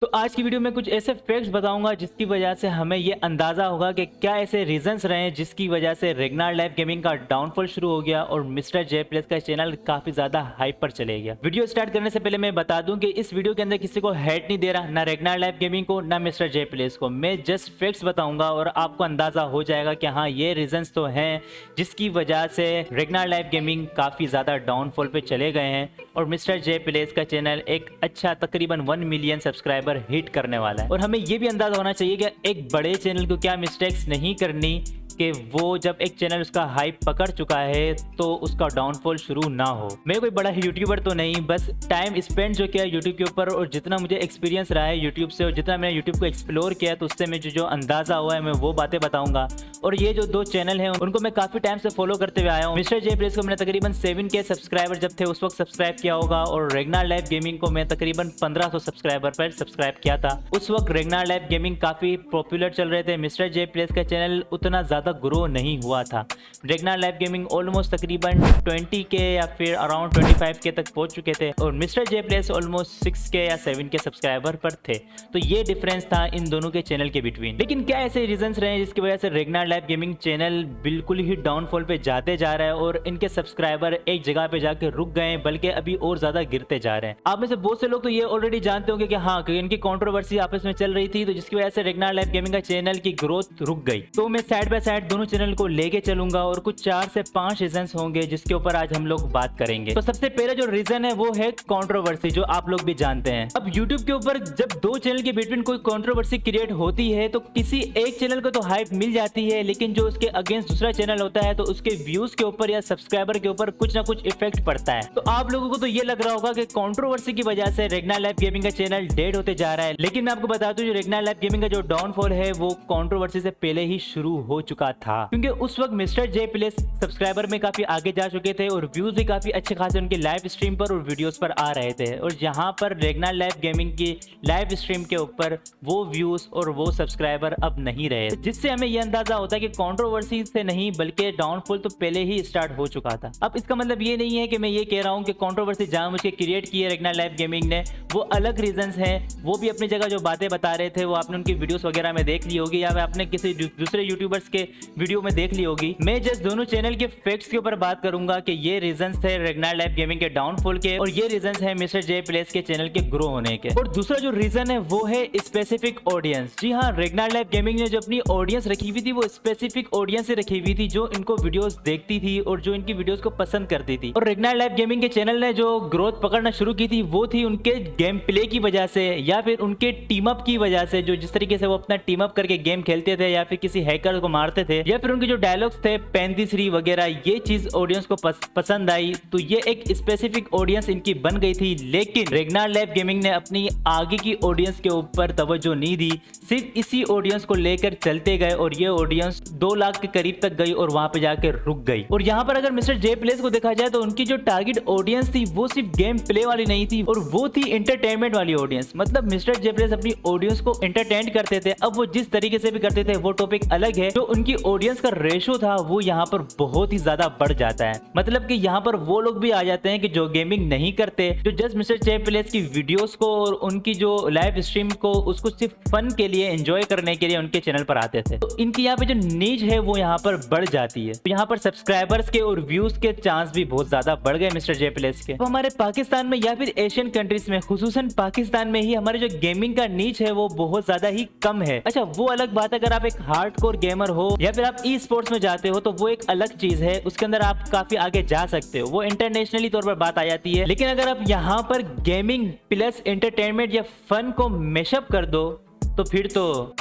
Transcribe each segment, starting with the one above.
तो आज की वीडियो में कुछ ऐसे फैक्ट्स बताऊंगा जिसकी वजह से हमें ये अंदाजा होगा कि क्या ऐसे रीजंस रहे जिसकी वजह से रेगनार लाइव गेमिंग का डाउनफॉल शुरू हो गया और मिस्टर जे प्लेस का चैनल काफी ज्यादा हाइप पर चले गया। वीडियो स्टार्ट करने से पहले मैं बता दूं कि इस वीडियो के अंदर किसी को हेट नहीं दे रहा, ना रेगनार लाइव गेमिंग को ना मिस्टर जे प्लेस को। मैं जस्ट फैक्ट्स बताऊंगा और आपको अंदाजा हो जाएगा कि हाँ ये रीजंस तो हैं जिसकी वजह से रेगनार लाइव गेमिंग काफी ज्यादा डाउनफॉल पे चले गए हैं और मिस्टर जे प्लेस का चैनल एक अच्छा तकरीबन 1 मिलियन सब्सक्राइबर हिट करने वाला है। और हमें ये भी अंदाजा होना चाहिए कि एक बड़े चैनल को क्या मिस्टेक्स नहीं करनी कि वो जब एक चैनल उसका हाइप पकड़ चुका है तो उसका डाउनफॉल शुरू ना हो। मैं कोई बड़ा यूट्यूबर तो नहीं, बस टाइम स्पेंड जो किया यूट्यूब के ऊपर और जितना मुझे एक्सपीरियंस रहा है यूट्यूब से और जितना मैंने यूट्यूब को एक्सप्लोर किया तो उससे मुझे जो अंदाजा हुआ है मैं वो बातें बताऊंगा। और ये जो दो चैनल हैं उनको मैं काफी टाइम से फॉलो करते हुए आया हूँ। मिस्टर जे प्लेस को मैंने तकरीबन 7K सब्सक्राइबर जब थे उस वक्त सब्सक्राइब किया होगा और रेगनार लाइव गेमिंग को मैं तकरीबन 1500 सब्सक्राइबर पर सब्सक्राइब किया था। उस वक्त रेगनार लाइव गेमिंग काफी पॉपुलर चल रहे थे, मिस्टर जे प्लेस का चैनल उतना ज्यादा ग्रो नहीं हुआ था। रेगनार लाइव गेमिंग ऑलमोस्ट तकरीबन 20K या फिर अराउंड 25K तक पहुंच चुके थे और mister J place almost 6K या 7K सब्सक्राइबर पर थे। तो ये डिफरेंस था इन दोनों के चैनल के बिटवीन। लेकिन क्या ऐसे रीजंस रहे जिसकी वजह से रेगनार लाइव गेमिंग चैनल बिल्कुल ही डाउनफॉल पे जाते जा रहा है और इनके सब्सक्राइबर एक जगह पे जाके रुक गए बल्कि अभी और ज्यादा गिरते जा रहे हैं। आप में से बहुत से लोग तो ये ऑलरेडी जानते होंगे कि हाँ कि इनकी कंट्रोवर्सी आपस में चल रही थी तो जिसकी वजह से रेगनार लाइव गेमिंग का चैनल की ग्रोथ रुक गई। तो मैं साइड बाय साइड दोनों चैनल को लेके चलूंगा और कुछ 4 से 5 रीजंस होंगे जिसके ऊपर आज हम लोग बात करेंगे। तो सबसे पहला जो रीजन है वो है कंट्रोवर्सी, जो आप लोग भी जानते हैं। अब यूट्यूब के ऊपर जब दो चैनल के बिटवीन कोई कंट्रोवर्सी क्रिएट होती है तो किसी एक चैनल को तो हाइप मिल जाती है लेकिन जो उसके अगेंस्ट दूसरा चैनल होता है तो उसके व्यूज के ऊपर या सब्सक्राइबर के ऊपर कुछ ना कुछ इफेक्ट पड़ता है। तो आप लोगों को तो ये लग रहा होगा कि कंट्रोवर्सी की वजह से रेगनार लाइव गेमिंग का चैनल डेड होते जा रहा है, लेकिन मैं आपको बता दूं जो रेगनार लाइव गेमिंग का जो डाउनफॉल है वो कंट्रोवर्सी से पहले ही शुरू हो चुका था, क्योंकि उस वक्त मिस्टर जे प्लेस सब्सक्राइबर में काफी आगे जा चुके थे और व्यूज भी काफी अच्छे खासे उनके लाइव स्ट्रीम पर और वीडियोस पर आ रहे थे। और यहाँ पर रेगनार लाइव गेमिंग की लाइव स्ट्रीम के ऊपर वो व्यूज और वो सब्सक्राइबर अब नहीं रहे, जिससे हमें यह अंदाजा होता है कि कंट्रोवर्सी से नहीं बल्कि डाउनफॉल तो पहले ही स्टार्ट हो चुका था। अब इसका मतलब ये नहीं है कि मैं ये कह रहा हूँ कि कंट्रोवर्सी जानबूझ के क्रिएट की है रेगनार लाइव गेमिंग ने, वो अलग रीजंस हैं, वो भी अपनी जगह जो बातें बता रहे थे वो आपने उनकी वीडियोस वगैरह में देख ली होगी या आपने किसी दूसरे यूट्यूबर्स के वीडियो में देख ली होगी। मैं जस्ट दोनों चैनल के फैक्ट्स के ऊपर बात करूंगा कि ये रीजंस थे रेगनार लाइव गेमिंग के डाउनफॉल के और ये रीजंस है मिस्टर जे प्लेस के चैनल के ग्रो होने के। और दूसरा जो रीजन है वो है स्पेसिफिक ऑडियंस। जी हाँ, रेगनार लाइव गेमिंग ने जो अपनी ऑडियंस रखी हुई थी वो स्पेसिफिक ऑडियंस से रखी हुई थी जो इनको वीडियोस देखती थी और जो इनकी वीडियोस को पसंद करती थी। और रेगनार लाइव गेमिंग के चैनल ने जो ग्रोथ पकड़ना शुरू की थी वो थी उनके गेम प्ले की वजह से या फिर उनके टीम अप की वजह से, जो जिस तरीके से वो अपना टीम अप करके गेम खेलते थे या फिर किसी हैकर को मारते थे या फिर उनके जो डायलॉग्स थे 35 वगैरह, ये चीज ऑडियंस को पसंद आई तो ये एक स्पेसिफिक ऑडियंस इनकी बन गई थी। लेकिन रेगनार लाइव गेमिंग ने अपनी आगे की ऑडियंस के ऊपर तवज्जो नहीं दी, सिर्फ इसी ऑडियंस को लेकर चलते गए और ये ऑडियंस 2 लाख के करीब तक गई और वहां पे जाकर रुक गई। और यहाँ पर अगर मिस्टर जे प्लेस को देखा जाए तो उनकी जो टारगेट ऑडियंस थी वो सिर्फ गेम प्ले वाली नहीं थी और वो थी एंटरटेनमेंट वाली ऑडियंस। मतलब मिस्टर जे प्लेस अपनी ऑडियंस को एंटरटेन करते थे, अब वो जिस तरीके से भी करते थे वो टॉपिक अलग है। जो उनकी ऑडियंस का रेशो था वो यहाँ पर बहुत ही ज्यादा बढ़ जाता है, मतलब कि यहाँ पर वो लोग भी आ जाते हैं कि जो गेमिंग नहीं करते, जो जस्ट मिस्टर जे प्लेस की वीडियोस को और उनकी जो लाइव स्ट्रीम को उसको सिर्फ फन के लिए एंजॉय करने के लिए उनके चैनल पर आते थे। तो इनकी यहाँ पे जो नीज है वो यहाँ पर बढ़ जाती है, तो यहाँ पर सब्सक्राइबर्स के और व्यूज के चांस भी बहुत ज्यादा बढ़ गए मिस्टर जे प्लेस के। तो हमारे पाकिस्तान में या फिर एशियन कंट्रीज में, खुसूसन पाकिस्तान में ही हमारे जो गेमिंग का नीच है वो बहुत ज्यादा ही कम है। अच्छा, वो अलग बात है अगर आप एक हार्डकोर गेमर हो या फिर आप ई स्पोर्ट्स में जाते हो तो वो एक अलग चीज है, उसके अंदर आप काफी आगे जा सकते हो, वो इंटरनेशनली तौर पर बात आ जाती है। लेकिन अगर आप यहाँ पर गेमिंग प्लस एंटरटेनमेंट या फन को मैशअप कर दो तो फिर तो।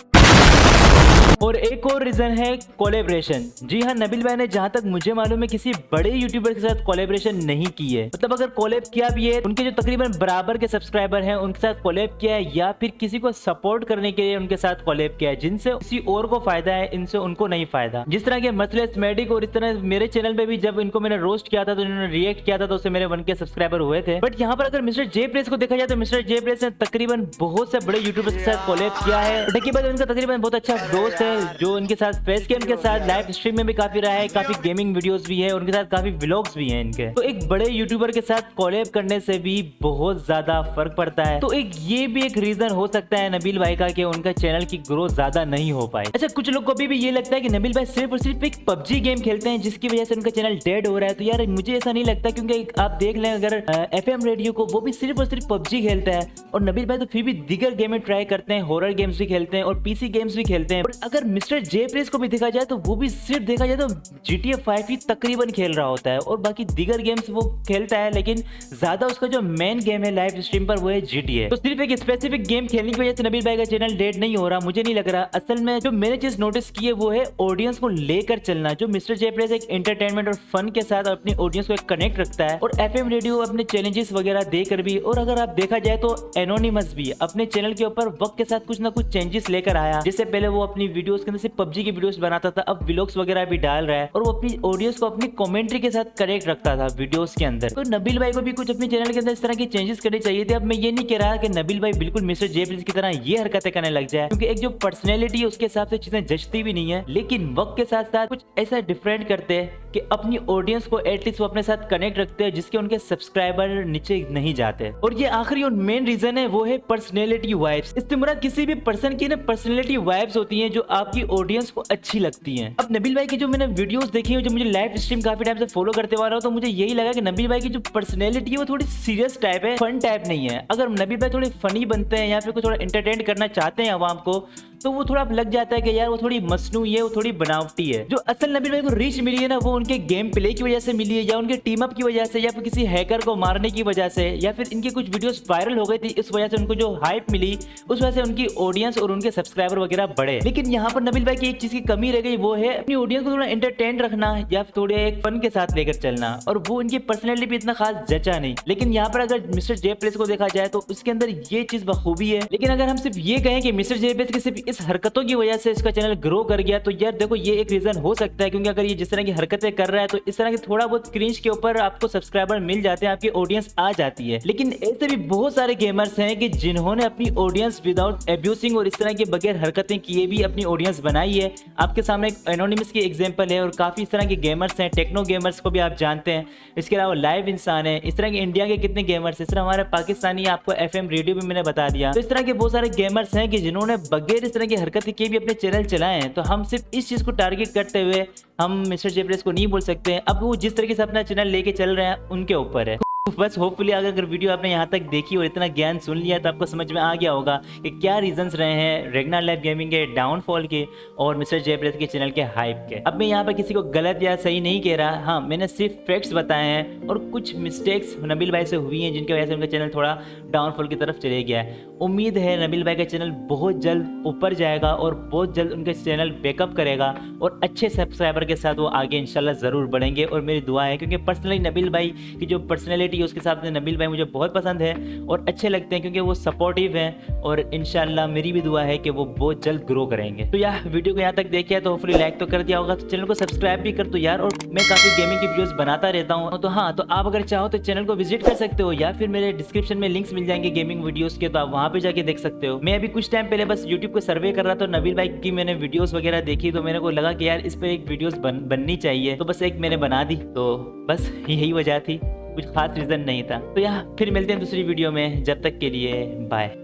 और एक और रीजन है कोलैबोरेशन। जी हाँ, नबील भाई ने जहां तक मुझे मालूम है किसी बड़े यूट्यूबर के साथ कोलैबोरेशन नहीं की है। मतलब अगर कोलैब किया भी है, उनके जो तकरीबन बराबर के सब्सक्राइबर हैं उनके साथ कोलैब किया है या फिर किसी को सपोर्ट करने के लिए उनके साथ कोलैब किया है, जिनसे किसी और को फायदा है, इनसे उनको नहीं फायदा। जिस तरह के मसलेस मेडिक और इस तरह मेरे चैनल पे भी जब इनको मैंने रोस्ट किया था तो इन्होंने रिएक्ट किया था तो उससे मेरे 1K सब्सक्राइबर हुए थे। बट यहाँ पर अगर मिस्टर जे प्लेस को देखा जाए तो मिस्टर जे प्लेस ने तकरीबन बहुत से बड़े यूट्यूबर के साथ कोलैब किया है। देखिए भाई, उनका तकरीबन बहुत अच्छा दोस्त है जो उनके साथ फेस कैम के साथ लाइव स्ट्रीम में भी काफी रहा है, काफी गेमिंग वीडियोस भी है, उनके साथ काफी व्लॉग्स भी हैं इनके। तो एक बड़े यूट्यूबर के साथ कोलैब करने से भी बहुत ज्यादा फर्क पड़ता है। तो एक ये भी एक रीजन हो सकता है नबील भाई का कि उनका चैनल की ग्रोथ ज्यादा नहीं हो पाई। अच्छा, कुछ लोग को भी ये लगता है कि नबील भाई सिर्फ और सिर्फ एक पबजी गेम खेलते हैं जिसकी वजह से उनका चैनल डेड हो रहा है। तो यार मुझे ऐसा नहीं लगता, क्योंकि आप देख लें अगर FM रेडियो को, वो भी सिर्फ और सिर्फ पबजी खेलता है, और नबील भाई तो फिर भी दीगर गेम में ट्राई करते हैं, हॉरर गेम्स भी खेलते हैं और पीसी गेम्स भी खेलते हैं। और अगर मिस्टर जे प्लेस को भी देखा जाए तो वो भी सिर्फ देखा जाए तो GTA 5 ही तकरीबन खेल रहा होता है, और बाकी दीगर गेम्स वो खेलता है, लेकिन ज्यादा उसका जो मेन गेम है लाइव स्ट्रीम पर वो है GTA। तो सिर्फ एक स्पेसिफिक गेम खेलने की वजह से नबील भाई का चैनल डेड नहीं हो रहा, मुझे नहीं लग रहा। असल में जो मैंने चीज नोटिस की है वो है ऑडियंस को लेकर चलना। जो मिस्टर जे प्लेस एक एंटरटेनमेंट और फन के साथ अपनी ऑडियंस को कनेक्ट रखता है, और FM रेडियो अपने चैलेंजेस वगैरह देकर भी, और अगर आप देखा जाए तो एनोनिमस भी अपने चैनल के ऊपर वक्त के साथ कुछ ना कुछ चेंजेस लेकर आया। जिससे पहले वो अपनी वीडियोस के अंदर सिर्फ पबजी की वीडियोस बनाता था, अब व्लॉग्स वगैरह भी डाल रहा है, और वो अपनी ऑडियंस को अपनी कमेंट्री के साथ कनेक्ट रखता था वीडियोस के अंदर। तो नबील भाई को भी कुछ अपने चैनल के अंदर इस तरह की चेंजेस करनी चाहिए थे। अब मैं ये नहीं कह रहा कि नबील भाई बिल्कुल मिस्टर जे प्लेस की तरह ये हरकतें करने लग जाए, क्योंकि एक जो पर्सनैलिटी है उसके हिसाब से चीजें जचती भी नहीं है, लेकिन वक्त के साथ साथ कुछ ऐसा डिफरेंट करते हैं कि अपनी ऑडियंस को एटलीस्ट वो अपने साथ कनेक्ट रखते हैं, जिसके उनके सब्सक्राइबर नीचे नहीं जाते। और ये आखिरी और मेन रीजन है वो है पर्सनैलिटी वाइब्स। इससे मुराद किसी भी पर्सन की ना पर्सनैलिटी वाइब्स होती हैं जो आपकी ऑडियंस को अच्छी लगती हैं। अब नबील भाई की जो मैंने वीडियोस देखी है, जो मुझे लाइव स्ट्रीम काफी टाइम से फॉलो करते हुआ रहा हूं, तो मुझे यही लगा कि नबील भाई की जो पर्सनैलिटी है वो थोड़ी सीरियस टाइप है, फन टाइप नहीं है। अगर नबील भाई थोड़े फनी बनते हैं या फिर कुछ थोड़ा एंटरटेन करना चाहते हैं आवाम को, तो वो थोड़ा लग जाता है कि यार वो थोड़ी मसनूई है, वो थोड़ी बनावटी है। जो असल नबील भाई को रीच मिली है ना, वो उनके गेम प्ले की वजह से मिली है, या उनके टीम अप की वजह से, या फिर किसी हैकर को मारने की वजह से, या फिर इनकी कुछ वीडियोस वायरल हो गई थी, इस वजह से उनको जो हाइप मिली, उस वजह से उनकी ऑडियंस और उनके सब्सक्राइबर वगैरह बढ़े। लेकिन यहाँ पर नबील भाई की एक चीज की कमी रह गई, वो है अपनी ऑडियंस को थोड़ा एंटरटेन रखना या फिर थोड़े एक फन के साथ लेकर चलना, और वो उनकी पर्सनैलिटी भी इतना खास जचा नहीं। लेकिन यहाँ पर अगर मिस्टर जे प्लेस को देखा जाए तो उसके अंदर ये चीज बखूबी है। लेकिन अगर हम सिर्फ ये कहें कि मिस्टर जे प्लेस की सिर्फ इस हरकतों की वजह से इसका चैनल ग्रो कर गया, तो यार देखो ये एक रीजन हो सकता है, क्योंकि अगर ये जिस तरह की हरकतें कर रहा है तो इस तरह की थोड़ा बहुत क्रिंज के ऊपर आपको सब्सक्राइबर मिल जाते हैं, आपकी ऑडियंस आ जाती है। लेकिन ऐसे भी बहुत सारे गेमर्स हैं कि जिन्होंने अपनी ऑडियंस विदाउट एब्यूसिंग और इस तरह के बगैर हरकतें किए भी अपनी ऑडियंस बनाई है। आपके सामने एक एनोनिमस की एग्जांपल है, और काफी इस तरह के गेमर्स हैं, टेक्नो गेमर्स को भी आप जानते हैं, इसके अलावा लाइव इंसान है, इस तरह के इंडिया के कितने गेमर्स, इस तरह हमारे पाकिस्तानी आपको FM रेडियो भी मैंने बता दिया। तो इस तरह के बहुत सारे गेमर्स हैं कि जिन्होंने बगैर इस तरह की हरकतें किए भी अपने चैनल चलाए हैं। तो हम सिर्फ इस चीज को टारगेट करते हुए हम मिस्टर जे प्लेस को नहीं बोल सकते। अब वो जिस तरीके से अपना चैनल लेके चल रहे हैं उनके ऊपर है। बस होपफुली अगर वीडियो आपने यहाँ तक देखी और इतना ज्ञान सुन लिया तो आपको समझ में आ गया होगा कि क्या रीजंस रहे हैं रेगनार लाइव गेमिंग के डाउनफॉल के और मिस्टर जे प्लेस के चैनल के हाइप के। अब मैं यहाँ पर किसी को गलत या सही नहीं कह रहा, हाँ मैंने सिर्फ फैक्ट्स बताए हैं, और कुछ मिस्टेक्स नबील भाई से हुई हैं जिनकी वजह से उनका चैनल थोड़ा डाउनफॉल की तरफ चले गया है। उम्मीद है नबील भाई का चैनल बहुत जल्द ऊपर जाएगा और बहुत जल्द उनका चैनल बैकअप करेगा और अच्छे सब्सक्राइबर के साथ वो आगे इंशाल्लाह ज़रूर बढ़ेंगे। और मेरी दुआ है, क्योंकि पर्सनली नबील भाई की जो पर्सनैलिटी है उसके हिसाब से नबील भाई मुझे बहुत पसंद है और अच्छे लगते हैं, क्योंकि वो सपोर्टिव हैं, और इंशाल्लाह मेरी भी दुआ है कि वो बहुत जल्द ग्रो करेंगे। तो यार वीडियो को यहाँ तक देखिए तो होपफुली लाइक तो कर दिया होगा, तो चैनल को सब्सक्राइब भी कर दो यार। और मैं काफ़ी गेमिंग की वीडियोस बनाता रहता हूँ, तो हाँ तो आप अगर चाहो तो चैनल को विजिट कर सकते हो, या फिर मेरे डिस्क्रिप्शन में लिंक्स मिल जाएंगे गेमिंग वीडियोस के, तो आप वहाँ पे जाके देख सकते हो। मैं अभी कुछ टाइम पहले बस यूट्यूब को सर्वे कर रहा था, तो नबील भाई की मैंने वीडियोस वगैरह देखी, तो मेरे को लगा कि यार इस पर एक वीडियोस बननी चाहिए, तो बस एक मैंने बना दी। तो बस यही वजह थी, कुछ खास रीजन नहीं था। तो यार फिर मिलते हैं दूसरी वीडियो में, जब तक के लिए बाय।